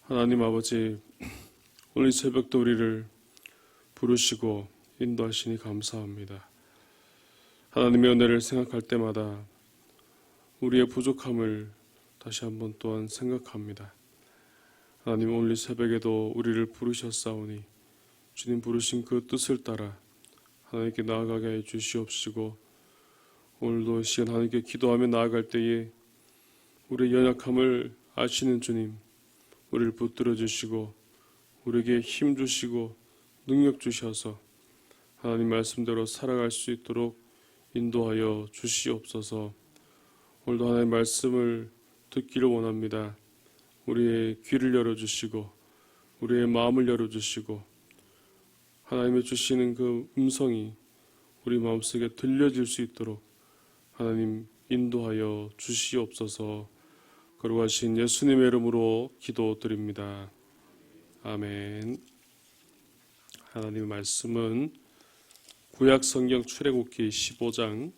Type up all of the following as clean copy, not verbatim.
하나님 아버지, 오늘 새벽도 우리를 부르시고 인도하시니 감사합니다. 하나님의 은혜를 생각할 때마다 우리의 부족함을 다시 한번 또한 생각합니다. 하나님, 오늘 새벽에도 우리를 부르셨사오니 주님 부르신 그 뜻을 따라 하나님께 나아가게 해 주시옵시고, 오늘도 이 시간 하나님께 기도하며 나아갈 때에 우리의 연약함을 아시는 주님, 우리를 붙들어 주시고 우리에게 힘 주시고 능력 주셔서 하나님 말씀대로 살아갈 수 있도록 인도하여 주시옵소서. 오늘도 하나님의 말씀을 듣기를 원합니다. 우리의 귀를 열어주시고 우리의 마음을 열어주시고 하나님의 주시는 그 음성이 우리 마음속에 들려질 수 있도록 하나님 인도하여 주시옵소서. 거룩하신 예수님의 이름으로 기도드립니다. 아멘. 하나님의 말씀은 구약 성경 출애굽기 15장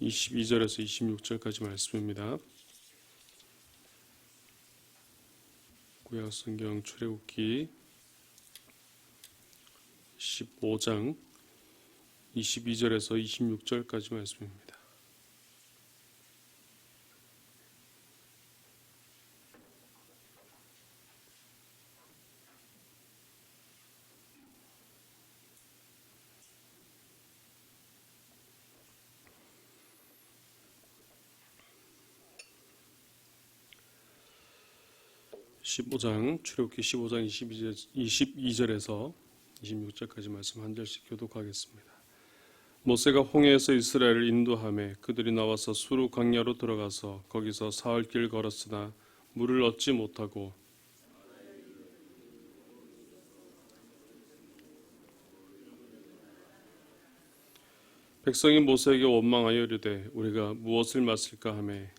22절에서 26절까지 말씀입니다. 구약 성경 출애굽기 15장 22절에서 26절까지 말씀입니다. 출애굽기 15장 22절에서 26절까지 말씀 한 절씩 교독하겠습니다. 모세가 홍해에서 이스라엘을 인도하매 그들이 나와서 수르 광야로 들어가서 거기서 사흘길 걸었으나 물을 얻지 못하고 백성이 모세에게 원망하여 이르되 우리가 무엇을 마실까 하매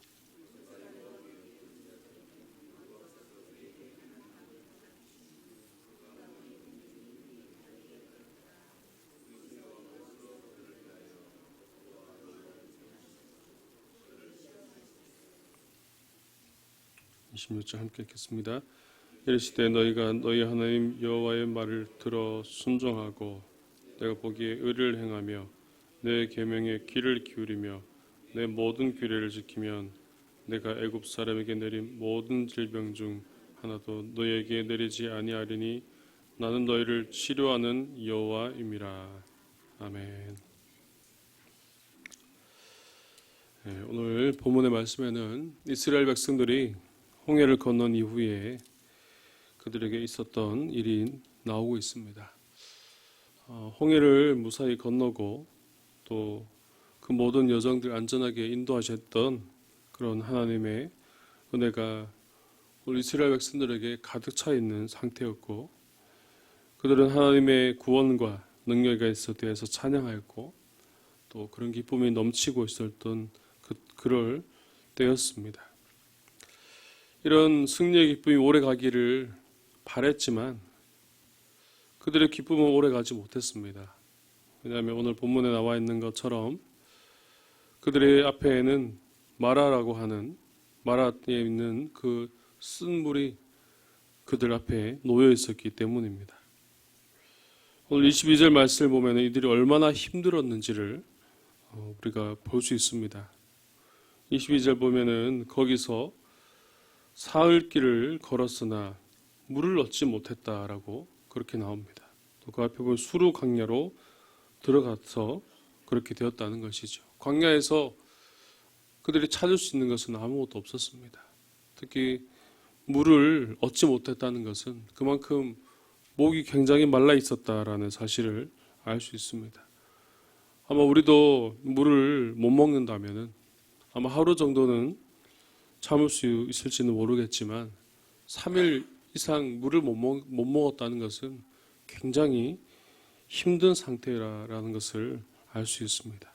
26절 함께 읽겠습니다. 이르시되 너희가 너희 하나님 여호와의 말을 들어 순종하고 내가 보기에 의를 행하며 내 계명에 귀를 기울이며 내 모든 규례를 지키면 내가 애굽 사람에게 내린 모든 질병 중 하나도 너희에게 내리지 아니하리니 나는 너희를 치료하는 여호와임이라. 아멘. 오늘 본문의 말씀에는 이스라엘 백성들이 홍해를 건넌 이후에 그들에게 있었던 일이 나오고 있습니다. 홍해를 무사히 건너고 또 그 모든 여정들 안전하게 인도하셨던 그런 하나님의 은혜가 우리 이스라엘 백성들에게 가득 차 있는 상태였고, 그들은 하나님의 구원과 능력에 대해서 찬양하였고 또 그런 기쁨이 넘치고 있었던 그럴 때였습니다. 이런 승리의 기쁨이 오래 가기를 바랬지만 그들의 기쁨은 오래 가지 못했습니다. 왜냐하면 오늘 본문에 나와 있는 것처럼 그들의 앞에는 마라라고 하는, 마라에 있는 그 쓴 물이 그들 앞에 놓여 있었기 때문입니다. 오늘 22절 말씀을 보면 이들이 얼마나 힘들었는지를 우리가 볼 수 있습니다. 22절 보면은 거기서 사흘길을 걸었으나 물을 얻지 못했다라고 그렇게 나옵니다. 또 그 앞에 보면 수르 광야로 들어가서 그렇게 되었다는 것이죠. 광야에서 그들이 찾을 수 있는 것은 아무것도 없었습니다. 특히 물을 얻지 못했다는 것은 그만큼 목이 굉장히 말라 있었다라는 사실을 알 수 있습니다. 아마 우리도 물을 못 먹는다면은 아마 하루 정도는 참을 수 있을지는 모르겠지만 3일 이상 물을 못 먹었다는 것은 굉장히 힘든 상태라는 것을 알 수 있습니다.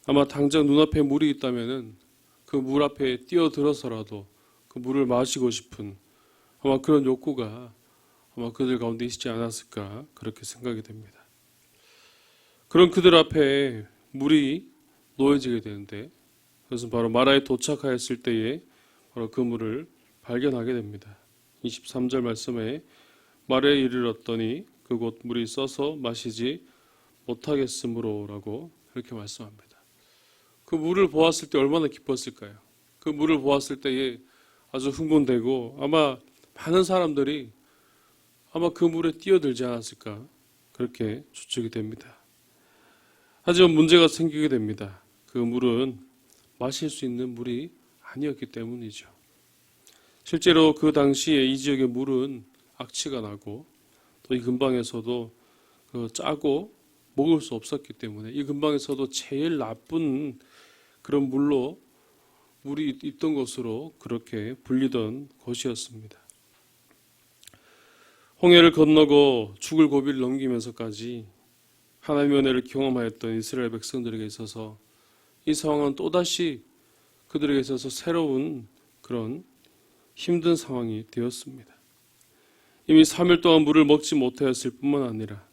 아마 당장 눈앞에 물이 있다면은 그 물 앞에 뛰어들어서라도 그 물을 마시고 싶은 아마 그런 욕구가 아마 그들 가운데 있지 않았을까 그렇게 생각이 됩니다. 그런 그들 앞에 물이 놓여지게 되는데 그것은 바로 마라에 도착하였을 때에 바로 그 물을 발견하게 됩니다. 23절 말씀에 말에 이르렀더니 그곳 물이 써서 마시지 못하겠으므로라고 그렇게 말씀합니다. 그 물을 보았을 때 얼마나 기뻤을까요? 그 물을 보았을 때에 아주 흥분되고 아마 많은 사람들이 아마 그 물에 뛰어들지 않았을까 그렇게 추측이 됩니다. 하지만 문제가 생기게 됩니다. 그 물은 마실 수 있는 물이 아니었기 때문이죠. 실제로 그 당시에 이 지역의 물은 악취가 나고 또 이 근방에서도 짜고 먹을 수 없었기 때문에 이 근방에서도 제일 나쁜 그런 물이 있던 것으로 그렇게 불리던 곳이었습니다. 홍해를 건너고 죽을 고비를 넘기면서까지 하나님의 은혜를 경험하였던 이스라엘 백성들에게 있어서 이 상황은 또다시 그들에게 있어서 새로운 그런 힘든 상황이 되었습니다. 이미 3일 동안 물을 먹지 못하였을 뿐만 아니라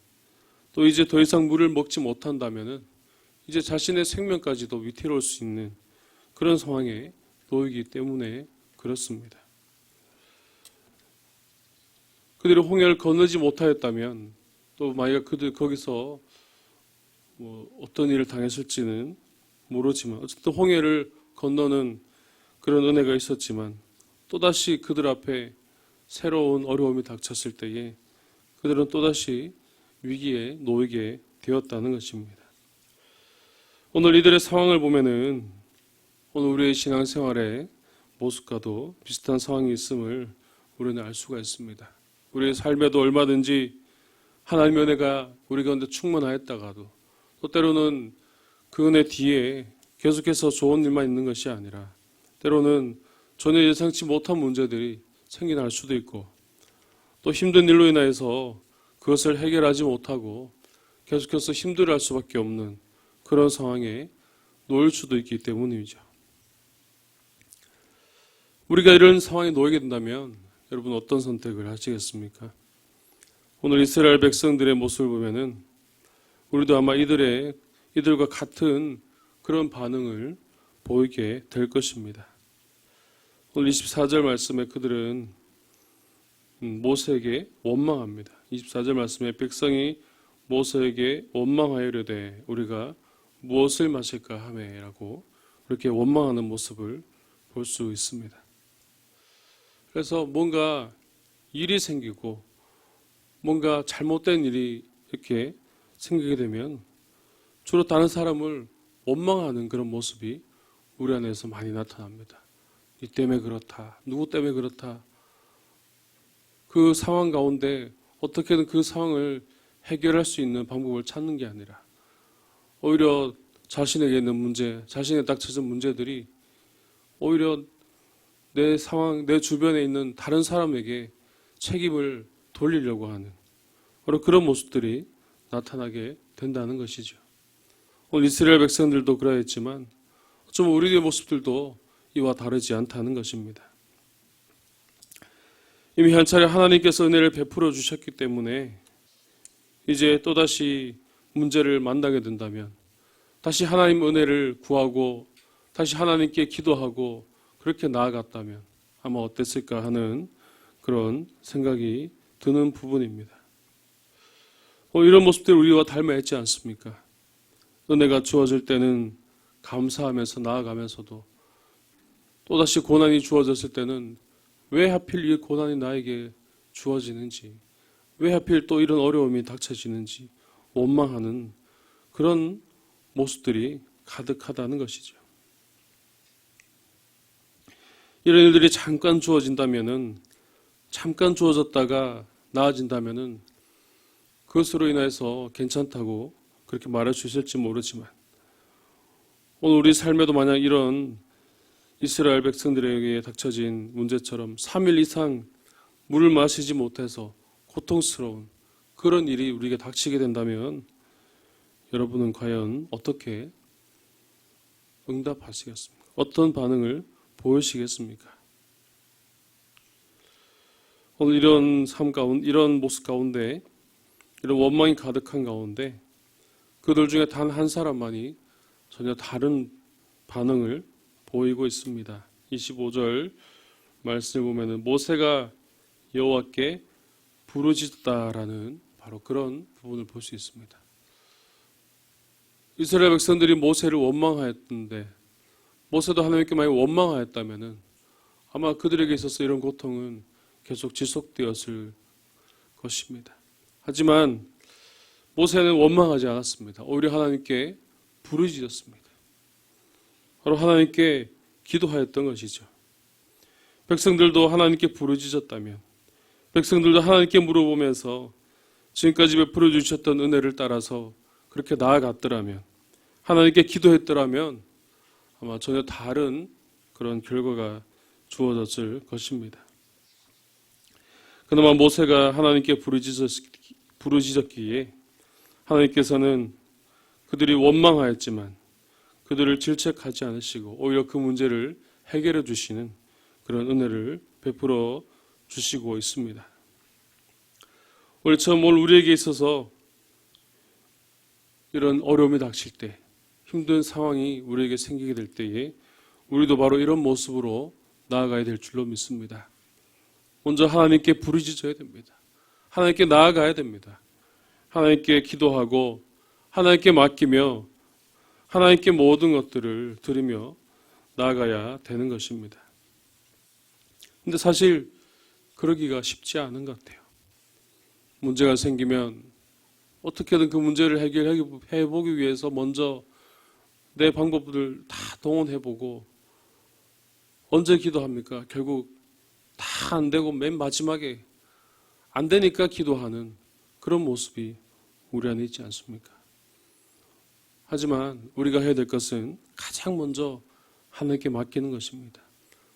또 이제 더 이상 물을 먹지 못한다면 이제 자신의 생명까지도 위태로울 수 있는 그런 상황에 놓이기 때문에 그렇습니다. 그들이 홍해를 건너지 못하였다면 또 만약 그들 거기서 어떤 일을 당했을지는 모르지만 어쨌든 홍해를 건너는 그런 은혜가 있었지만 또다시 그들 앞에 새로운 어려움이 닥쳤을 때에 그들은 또다시 위기에 놓이게 되었다는 것입니다. 오늘 이들의 상황을 보면은 오늘 우리의 신앙생활의 모습과도 비슷한 상황이 있음을 우리는 알 수가 있습니다. 우리의 삶에도 얼마든지 하나님의 은혜가 우리 가운데 충만하였다가도 또 때로는 그 은혜 뒤에 계속해서 좋은 일만 있는 것이 아니라 때로는 전혀 예상치 못한 문제들이 생겨날 수도 있고 또 힘든 일로 인해서 그것을 해결하지 못하고 계속해서 힘들어할 수밖에 없는 그런 상황에 놓일 수도 있기 때문이죠. 우리가 이런 상황에 놓이게 된다면 여러분 어떤 선택을 하시겠습니까? 오늘 이스라엘 백성들의 모습을 보면은 우리도 아마 이들과 같은 그런 반응을 보이게 될 것입니다. 오늘 24절 말씀에 그들은 모세에게 원망합니다. 24절 말씀에 백성이 모세에게 원망하여려되 우리가 무엇을 마실까 하매라고 그렇게 원망하는 모습을 볼 수 있습니다. 그래서 뭔가 일이 생기고 뭔가 잘못된 일이 이렇게 생기게 되면 주로 다른 사람을 원망하는 그런 모습이 우리 안에서 많이 나타납니다. 이 때문에 그렇다. 누구 때문에 그렇다. 그 상황 가운데 어떻게든 그 상황을 해결할 수 있는 방법을 찾는 게 아니라 오히려 자신에게 있는 문제, 자신에게 닥쳐진 문제들이 오히려 내 상황, 내 주변에 있는 다른 사람에게 책임을 돌리려고 하는 바로 그런 모습들이 나타나게 된다는 것이죠. 오늘 이스라엘 백성들도 그러했지만 좀 우리의 모습들도 이와 다르지 않다는 것입니다. 이미 한 차례 하나님께서 은혜를 베풀어 주셨기 때문에 이제 또다시 문제를 만나게 된다면 다시 하나님 은혜를 구하고 다시 하나님께 기도하고 그렇게 나아갔다면 아마 어땠을까 하는 그런 생각이 드는 부분입니다. 이런 모습들이 우리와 닮아 있지 않습니까? 은혜가 주어질 때는 감사하면서 나아가면서도 또다시 고난이 주어졌을 때는 왜 하필 이 고난이 나에게 주어지는지, 왜 하필 또 이런 어려움이 닥쳐지는지 원망하는 그런 모습들이 가득하다는 것이죠. 이런 일들이 잠깐 주어진다면은, 잠깐 주어졌다가 나아진다면은 그것으로 인해서 괜찮다고 그렇게 말할 수 있을지 모르지만 오늘 우리 삶에도 만약 이런 이스라엘 백성들에게 닥쳐진 문제처럼 3일 이상 물을 마시지 못해서 고통스러운 그런 일이 우리에게 닥치게 된다면 여러분은 과연 어떻게 응답하시겠습니까? 어떤 반응을 보이시겠습니까? 오늘 이런 삶 가운데, 이런 모습 가운데, 이런 원망이 가득한 가운데 그들 중에 단 한 사람만이 전혀 다른 반응을 보이고 있습니다. 25절 말씀을 보면은 모세가 여호와께 부르짖었다라는 바로 그런 부분을 볼 수 있습니다. 이스라엘 백성들이 모세를 원망하였는데 모세도 하나님께 많이 원망하였다면은 아마 그들에게 있어서 이런 고통은 계속 지속되었을 것입니다. 하지만 모세는 원망하지 않았습니다. 오히려 하나님께 부르짖었습니다. 바로 하나님께 기도하였던 것이죠. 백성들도 하나님께 부르짖었다면, 백성들도 하나님께 물어보면서 지금까지 베풀어 주셨던 은혜를 따라서 그렇게 나아갔더라면, 하나님께 기도했더라면 아마 전혀 다른 그런 결과가 주어졌을 것입니다. 그나마 모세가 하나님께 부르짖었기에 하나님께서는 그들이 원망하였지만 그들을 질책하지 않으시고 오히려 그 문제를 해결해 주시는 그런 은혜를 베풀어 주시고 있습니다. 오늘 우리에게 있어서 이런 어려움이 닥칠 때, 힘든 상황이 우리에게 생기게 될 때에 우리도 바로 이런 모습으로 나아가야 될 줄로 믿습니다. 먼저 하나님께 부르짖어야 됩니다. 하나님께 나아가야 됩니다. 하나님께 기도하고 하나님께 맡기며 하나님께 모든 것들을 드리며 나아가야 되는 것입니다. 근데 사실 그러기가 쉽지 않은 것 같아요. 문제가 생기면 어떻게든 그 문제를 해결해 보기 위해서 먼저 내 방법들을 다 동원해보고 언제 기도합니까? 결국 다 안 되고 맨 마지막에 안 되니까 기도하는 그런 모습이 우리 안에 있지 않습니까? 하지만 우리가 해야 될 것은 가장 먼저 하나님께 맡기는 것입니다.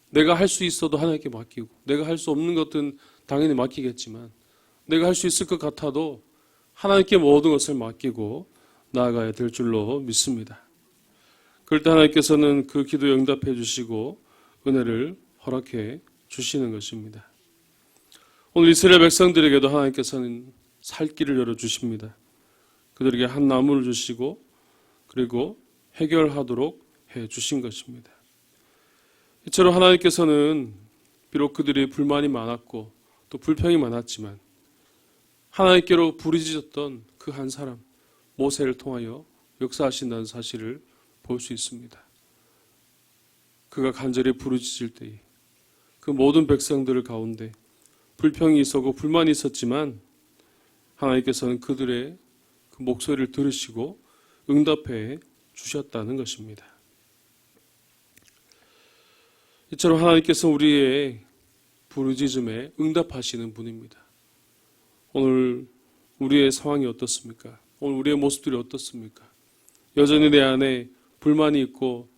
내가 할 수 있어도 하나님께 맡기고, 내가 할 수 없는 것은 당연히 맡기겠지만 내가 할 수 있을 것 같아도 하나님께 모든 것을 맡기고 나아가야 될 줄로 믿습니다. 그럴 때 하나님께서는 그 기도에 응답해 주시고 은혜를 허락해 주시는 것입니다. 오늘 이스라엘 백성들에게도 하나님께서는 살 길을 열어주십니다. 그들에게 한 나무를 주시고 그리고 해결하도록 해 주신 것입니다. 이처럼 하나님께서는 비록 그들이 불만이 많았고 또 불평이 많았지만 하나님께로 부르짖었던 그 한 사람 모세를 통하여 역사하신다는 사실을 볼 수 있습니다. 그가 간절히 부르짖을 때에 그 모든 백성들 가운데 불평이 있었고 불만이 있었지만 하나님께서는 그들의 그 목소리를 들으시고 응답해 주셨다는 것입니다. 이처럼 하나님께서 우리의 부르짖음에 응답하시는 분입니다. 오늘 우리의 상황이 어떻습니까? 오늘 우리의 모습들이 어떻습니까? 여전히 내 안에 불만이 있고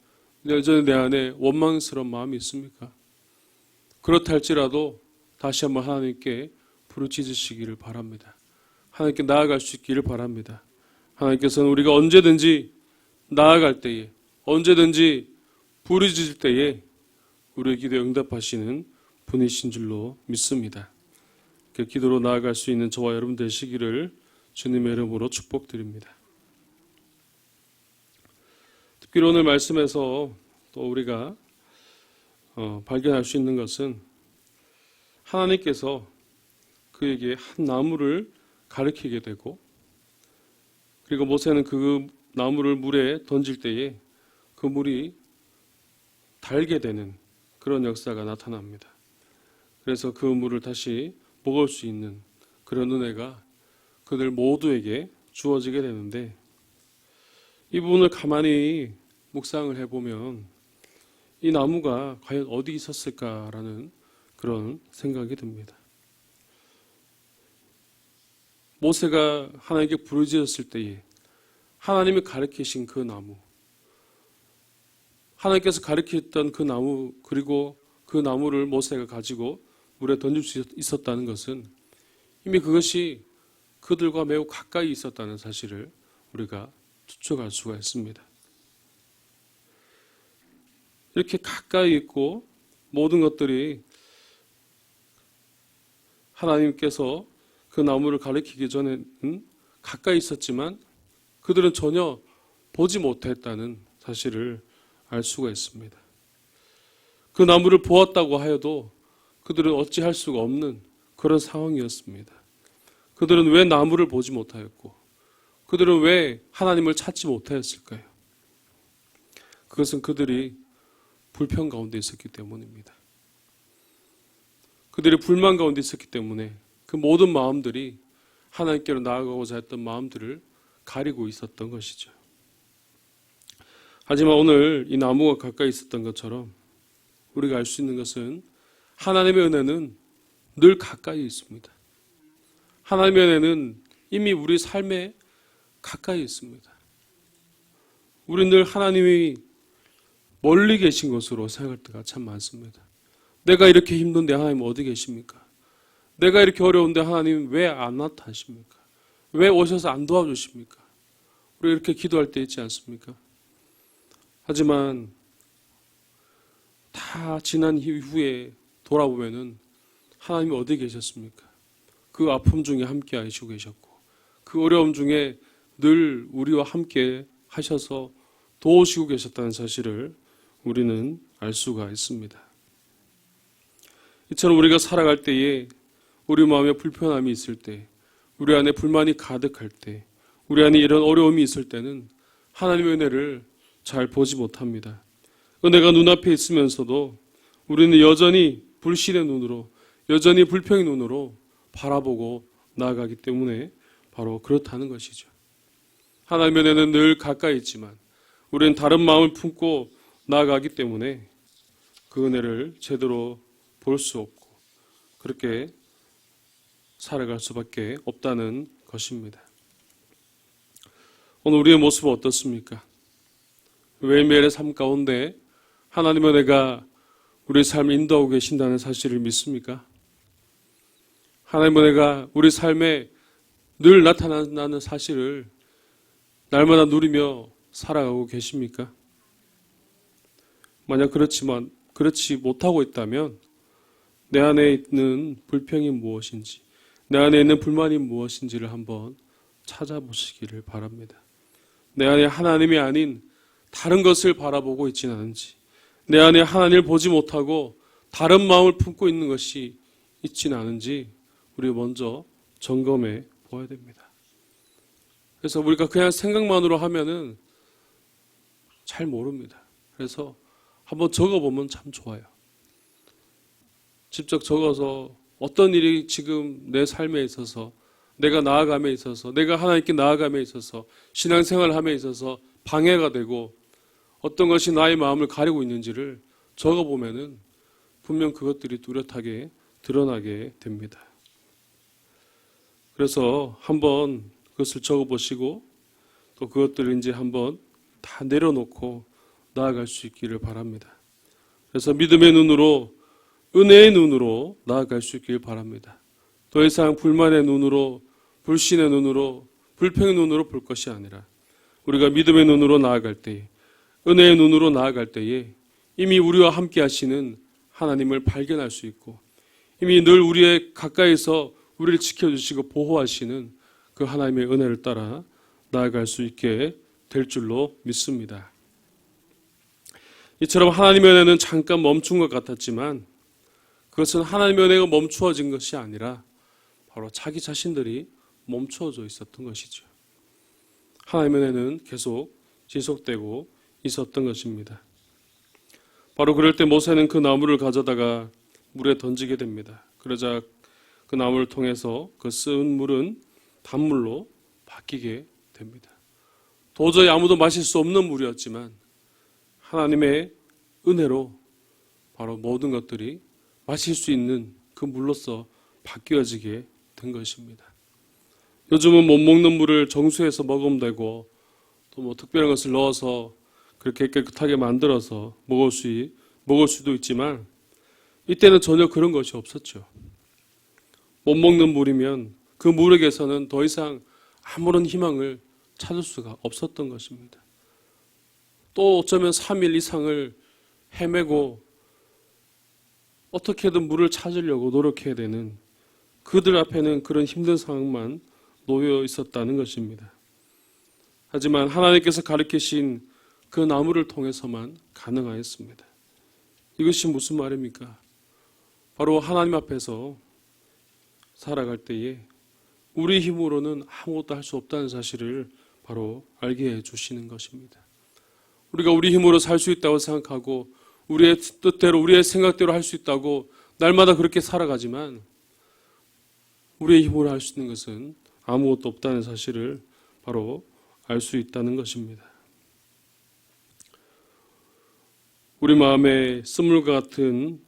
여전히 내 안에 원망스러운 마음이 있습니까? 그렇다 할지라도 다시 한번 하나님께 부르짖으시기를 바랍니다. 하나님께 나아갈 수 있기를 바랍니다. 하나님께서는 우리가 언제든지 나아갈 때에, 언제든지 부르짖을 때에 우리의 기도에 응답하시는 분이신 줄로 믿습니다. 그 기도로 나아갈 수 있는 저와 여러분 되시기를 주님의 이름으로 축복드립니다. 특별히 오늘 말씀에서 또 우리가 발견할 수 있는 것은 하나님께서 그에게 한 나무를 가리키게 되고 그리고 모세는 그 나무를 물에 던질 때에 그 물이 달게 되는 그런 역사가 나타납니다. 그래서 그 물을 다시 먹을 수 있는 그런 은혜가 그들 모두에게 주어지게 되는데 이 부분을 가만히 묵상을 해보면 이 나무가 과연 어디 있었을까라는 그런 생각이 듭니다. 모세가 하나님께 부르짖었을 때에 하나님이 가르치신 그 나무, 하나님께서 가르쳤던 그 나무 그리고 그 나무를 모세가 가지고 물에 던질 수 있었다는 것은 이미 그것이 그들과 매우 가까이 있었다는 사실을 우리가 추측할 수가 있습니다. 이렇게 가까이 있고 모든 것들이 하나님께서 그 나무를 가리키기 전에는 가까이 있었지만 그들은 전혀 보지 못했다는 사실을 알 수가 있습니다. 그 나무를 보았다고 하여도 그들은 어찌할 수가 없는 그런 상황이었습니다. 그들은 왜 나무를 보지 못하였고 그들은 왜 하나님을 찾지 못하였을까요? 그것은 그들이 불평 가운데 있었기 때문입니다. 그들이 불만 가운데 있었기 때문에 그 모든 마음들이 하나님께로 나아가고자 했던 마음들을 가리고 있었던 것이죠. 하지만 오늘 이 나무가 가까이 있었던 것처럼 우리가 알 수 있는 것은 하나님의 은혜는 늘 가까이 있습니다. 하나님의 은혜는 이미 우리 삶에 가까이 있습니다. 우리는 늘 하나님이 멀리 계신 것으로 생각할 때가 참 많습니다. 내가 이렇게 힘든데 하나님 어디 계십니까? 내가 이렇게 어려운데 하나님 왜 안 나타나십니까? 왜 오셔서 안 도와주십니까? 우리 이렇게 기도할 때 있지 않습니까? 하지만 다 지난 이후에 돌아보면은 하나님이 어디 계셨습니까? 그 아픔 중에 함께 하시고 계셨고 그 어려움 중에 늘 우리와 함께 하셔서 도우시고 계셨다는 사실을 우리는 알 수가 있습니다. 이처럼 우리가 살아갈 때에 우리 마음에 불편함이 있을 때, 우리 안에 불만이 가득할 때, 우리 안에 이런 어려움이 있을 때는 하나님의 은혜를 잘 보지 못합니다. 은혜가 눈앞에 있으면서도 우리는 여전히 불신의 눈으로, 여전히 불평의 눈으로 바라보고 나아가기 때문에 바로 그렇다는 것이죠. 하나님의 은혜는 늘 가까이 있지만 우리는 다른 마음을 품고 나아가기 때문에 그 은혜를 제대로 볼 수 없고 그렇게 살아갈 수밖에 없다는 것입니다. 오늘 우리의 모습은 어떻습니까? 매일매일의 삶 가운데 하나님의 은혜가 우리의 삶을 인도하고 계신다는 사실을 믿습니까? 하나님의 은혜가 우리 삶에 늘 나타나는 사실을 날마다 누리며 살아가고 계십니까? 만약 그렇지 못하고 있다면 내 안에 있는 불평이 무엇인지, 내 안에 있는 불만이 무엇인지를 한번 찾아보시기를 바랍니다. 내 안에 하나님이 아닌 다른 것을 바라보고 있지는 않은지, 내 안에 하나님을 보지 못하고 다른 마음을 품고 있는 것이 있지는 않은지 우리 먼저 점검해 보아야 됩니다. 그래서 우리가 그냥 생각만으로 하면은 잘 모릅니다. 그래서 한번 적어보면 참 좋아요. 직접 적어서 어떤 일이 지금 내 삶에 있어서 내가 나아감에 있어서 내가 하나님께 나아감에 있어서 신앙생활을 함에 있어서 방해가 되고 어떤 것이 나의 마음을 가리고 있는지를 적어보면은 분명 그것들이 뚜렷하게 드러나게 됩니다. 그래서 한번 그것을 적어보시고 또 그것들을 이제 한번 다 내려놓고 나아갈 수 있기를 바랍니다. 그래서 믿음의 눈으로 은혜의 눈으로 나아갈 수 있기를 바랍니다. 더 이상 불만의 눈으로 불신의 눈으로 불평의 눈으로 볼 것이 아니라 우리가 믿음의 눈으로 나아갈 때에 은혜의 눈으로 나아갈 때에 이미 우리와 함께 하시는 하나님을 발견할 수 있고 이미 늘 우리의 가까이서 우리를 지켜주시고 보호하시는 그 하나님의 은혜를 따라 나아갈 수 있게 될 줄로 믿습니다. 이처럼 하나님의 은혜는 잠깐 멈춘 것 같았지만 그것은 하나님의 은혜가 멈추어진 것이 아니라 바로 자기 자신들이 멈춰져 있었던 것이죠. 하나님의 은혜는 계속 지속되고 있었던 것입니다. 바로 그럴 때 모세는 그 나무를 가져다가 물에 던지게 됩니다. 그러자 그 나무를 통해서 그 쓴 물은 단물로 바뀌게 됩니다. 도저히 아무도 마실 수 없는 물이었지만 하나님의 은혜로 바로 모든 것들이 마실 수 있는 그 물로서 바뀌어지게 된 것입니다. 요즘은 못 먹는 물을 정수해서 먹으면 되고 또 뭐 특별한 것을 넣어서 그렇게 깨끗하게 만들어서 먹을 수도 있지만 이때는 전혀 그런 것이 없었죠. 못 먹는 물이면 그 물에게서는 더 이상 아무런 희망을 찾을 수가 없었던 것입니다. 또 어쩌면 3일 이상을 헤매고 어떻게든 물을 찾으려고 노력해야 되는 그들 앞에는 그런 힘든 상황만 놓여 있었다는 것입니다. 하지만 하나님께서 가르치신 그 나무를 통해서만 가능하였습니다. 이것이 무슨 말입니까? 바로 하나님 앞에서 살아갈 때에 우리 힘으로는 아무것도 할 수 없다는 사실을 바로 알게 해주시는 것입니다. 우리가 우리 힘으로 살 수 있다고 생각하고 우리의 뜻대로 우리의 생각대로 할 수 있다고 날마다 그렇게 살아가지만 우리의 힘으로 할 수 있는 것은 아무것도 없다는 사실을 바로 알 수 있다는 것입니다. 우리 마음에 쓴물과 같은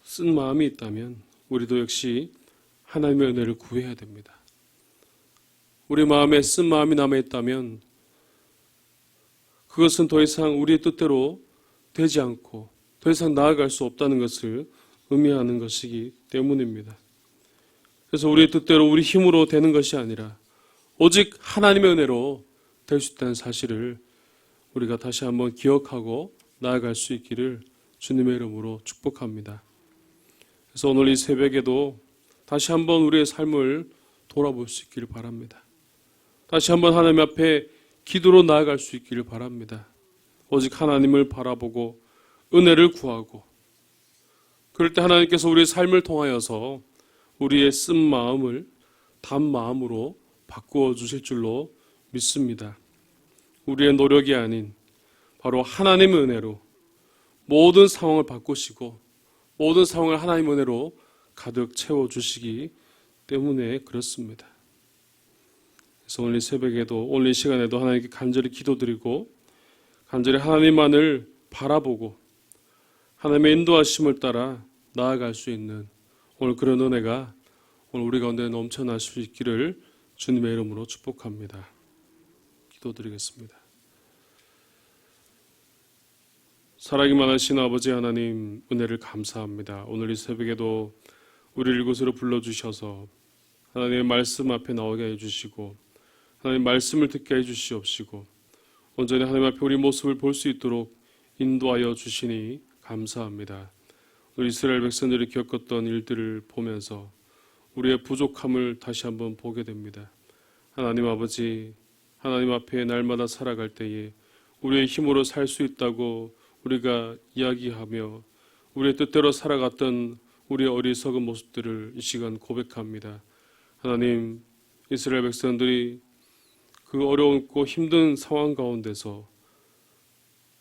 쓴 마음이 있다면 우리도 역시 하나님의 은혜를 구해야 됩니다. 우리 마음에 쓴 마음이 남아있다면 그것은 더 이상 우리의 뜻대로 되지 않고 더 이상 나아갈 수 없다는 것을 의미하는 것이기 때문입니다. 그래서 우리의 뜻대로 우리 힘으로 되는 것이 아니라 오직 하나님의 은혜로 될 수 있다는 사실을 우리가 다시 한번 기억하고 나아갈 수 있기를 주님의 이름으로 축복합니다. 그래서 오늘 이 새벽에도 다시 한번 우리의 삶을 돌아볼 수 있기를 바랍니다. 다시 한번 하나님 앞에 기도로 나아갈 수 있기를 바랍니다. 오직 하나님을 바라보고 은혜를 구하고 그럴 때 하나님께서 우리의 삶을 통하여서 우리의 쓴 마음을 단 마음으로 바꾸어 주실 줄로 믿습니다. 우리의 노력이 아닌 바로 하나님의 은혜로 모든 상황을 바꾸시고 모든 상황을 하나님의 은혜로 가득 채워주시기 때문에 그렇습니다. 그래서 오늘 새벽에도 오늘 이 시간에도 하나님께 간절히 기도드리고 간절히 하나님만을 바라보고 하나님의 인도하심을 따라 나아갈 수 있는 오늘 그런 은혜가 오늘 우리 가운데 넘쳐날 수 있기를 주님의 이름으로 축복합니다. 기도드리겠습니다. 사랑이 많으신 아버지 하나님 은혜를 감사합니다. 오늘 이 새벽에도 우리를 이곳으로 불러주셔서 하나님의 말씀 앞에 나오게 해주시고 하나님 말씀을 듣게 해주시옵시고 온전히 하나님 앞에 우리 모습을 볼 수 있도록 인도하여 주시니 감사합니다. 우리 이스라엘 백성들이 겪었던 일들을 보면서 우리의 부족함을 다시 한번 보게 됩니다. 하나님 아버지 하나님 앞에 날마다 살아갈 때에 우리의 힘으로 살 수 있다고 우리가 이야기하며 우리의 뜻대로 살아갔던 우리의 어리석은 모습들을 이 시간 고백합니다. 하나님 이스라엘 백성들이 그 어려웠고 힘든 상황 가운데서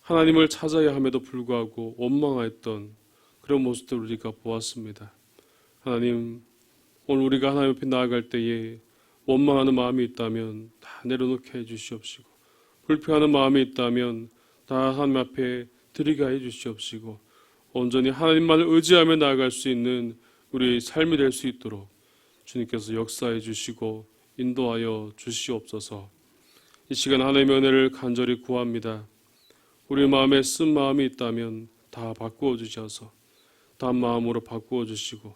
하나님을 찾아야 함에도 불구하고 원망하였던 그런 모습들을 우리가 보았습니다. 하나님 오늘 우리가 하나님 앞에 나아갈 때에 원망하는 마음이 있다면 다 내려놓게 해주시옵시고 불평하는 마음이 있다면 다 하나님 앞에 드리게 해주시옵시고 온전히 하나님만을 의지하며 나아갈 수 있는 우리의 삶이 될 수 있도록 주님께서 역사해 주시고 인도하여 주시옵소서. 이 시간 하나님의 은혜를 간절히 구합니다. 우리 마음에 쓴 마음이 있다면 다 바꾸어 주셔서 단 마음으로 바꾸어 주시고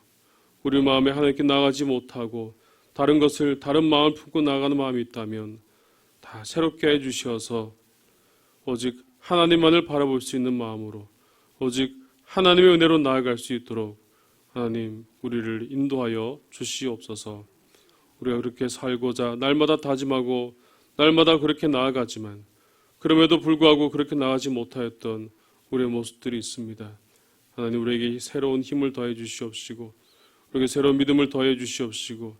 우리 마음에 하나님께 나가지 못하고 다른 것을 다른 마음을 품고 나가는 마음이 있다면 다 새롭게 해주셔서 오직 하나님만을 바라볼 수 있는 마음으로 오직 하나님의 은혜로 나아갈 수 있도록 하나님 우리를 인도하여 주시옵소서. 우리가 그렇게 살고자 날마다 다짐하고 날마다 그렇게 나아가지만 그럼에도 불구하고 그렇게 나아가지 못하였던 우리의 모습들이 있습니다. 하나님 우리에게 새로운 힘을 더해 주시옵시고 우리에게 새로운 믿음을 더해 주시옵시고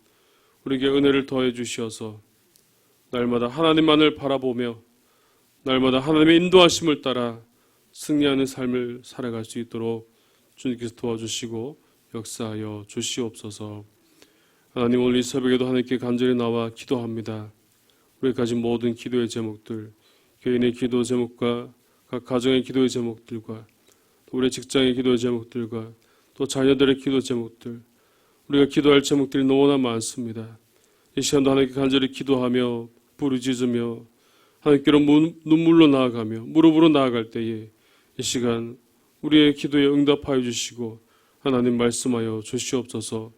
우리에게 은혜를 더해 주시어서 날마다 하나님만을 바라보며 날마다 하나님의 인도하심을 따라 승리하는 삶을 살아갈 수 있도록 주님께서 도와주시고 역사하여 주시옵소서. 하나님 오늘 이 새벽에도 하나님께 간절히 나와 기도합니다. 우리가 가진 모든 기도의 제목들 개인의 기도 제목과 각 가정의 기도의 제목들과 또 우리 직장의 기도의 제목들과 또 자녀들의 기도 제목들 우리가 기도할 제목들이 너무나 많습니다. 이 시간도 하나님께 간절히 기도하며 부르짖으며 하나님께로 눈물로 나아가며 무릎으로 나아갈 때에 이 시간 우리의 기도에 응답하여 주시고 하나님 말씀하여 주시옵소서.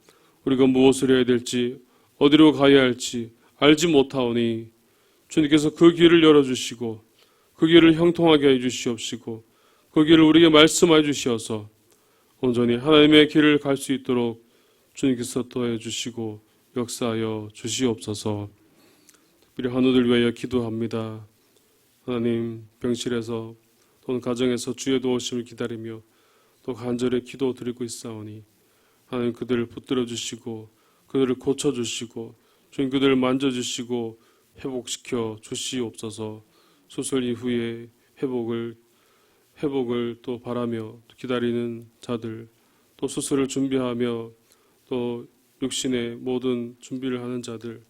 우리가 무엇을 해야 될지 어디로 가야 할지 알지 못하오니 주님께서 그 길을 열어주시고 그 길을 형통하게 해주시옵시고 그 길을 우리에게 말씀하여 주시어서 온전히 하나님의 길을 갈 수 있도록 주님께서 도와주시고 주시고 역사하여 주시옵소서. 특별히 한우들 위하여 기도합니다. 하나님 병실에서 또는 가정에서 주의 도우심을 기다리며 또 간절히 기도 드리고 있사오니 하나님 그들을 붙들어 주시고 그들을 고쳐 주시고 주님 그들을 만져 주시고 회복시켜 주시옵소서. 수술 이후에 회복을 또 바라며 기다리는 자들, 또 수술을 준비하며 또 육신의 모든 준비를 하는 자들,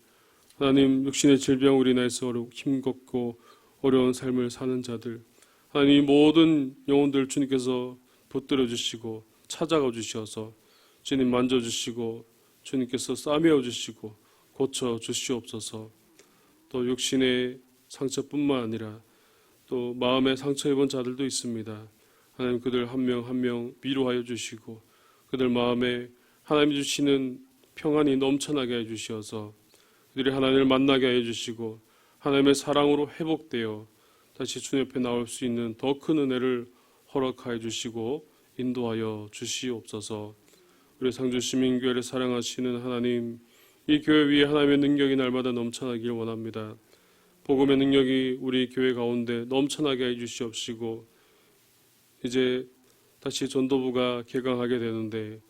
하나님 육신의 질병으로 인해서 힘겹고 어려운 삶을 사는 자들, 하나님 이 모든 영혼들 주님께서 붙들어 주시고 찾아가 주셔서 주님 만져 주시고 주님께서 싸매어 주시고 고쳐 주시옵소서. 또 육신의 상처뿐만 아니라 또 마음에 상처 입은 자들도 있습니다. 하나님 그들 한 명 한 명 위로하여 주시고 그들 마음에 하나님이 주시는 평안이 넘쳐나게 해 주시어서 그들이 하나님을 만나게 해 주시고 하나님의 사랑으로 회복되어 다시 주님 옆에 나올 수 있는 더 큰 은혜를 허락하여 주시고 인도하여 주시옵소서. 우리 상주시민교회를 사랑하시는 하나님, 이 교회 위에 하나님의 능력이 날마다 넘쳐나길 원합니다. 복음의 능력이 우리 교회 가운데 넘쳐나게 해 주시옵시고 이제 다시 전도부가 개강하게 되는데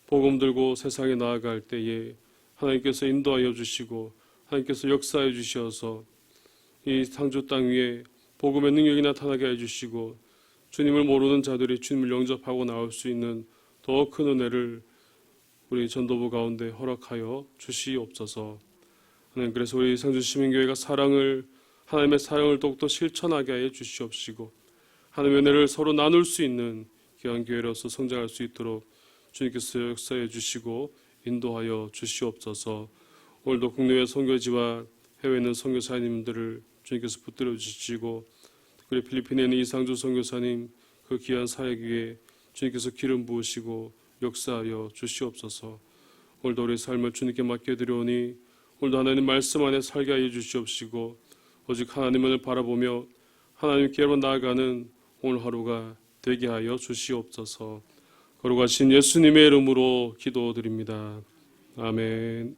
복음 들고 세상에 나아갈 때에 하나님께서 인도하여 주시고 하나님께서 역사해 주셔서 이 상주 땅 위에 복음의 능력이 나타나게 해 주시고 주님을 모르는 자들이 주님을 영접하고 나올 수 있는 더 큰 은혜를 우리 전도부 가운데 허락하여 주시옵소서. 하나님 그래서 우리 상주시민교회가 하나님의 사랑을 더욱더 실천하게 하여 주시옵시고 하나님의 은혜를 서로 나눌 수 있는 귀한 교회로서 성장할 수 있도록 주님께서 역사해 주시고 인도하여 주시옵소서. 오늘도 국내외 선교지와 해외에 있는 선교사님들을 주님께서 붙들어 주시고 특별히 필리핀에 있는 이상주 선교사님 그 귀한 사역 위에 주님께서 기름 부으시고 역사하여 주시옵소서. 오늘도 우리 삶을 주님께 맡겨드리오니 오늘도 하나님 말씀 안에 살게 하여 주시옵시고 오직 하나님을 바라보며 하나님께로 나아가는 오늘 하루가 되게 하여 주시옵소서. 거룩하신 예수님의 이름으로 기도드립니다. 아멘.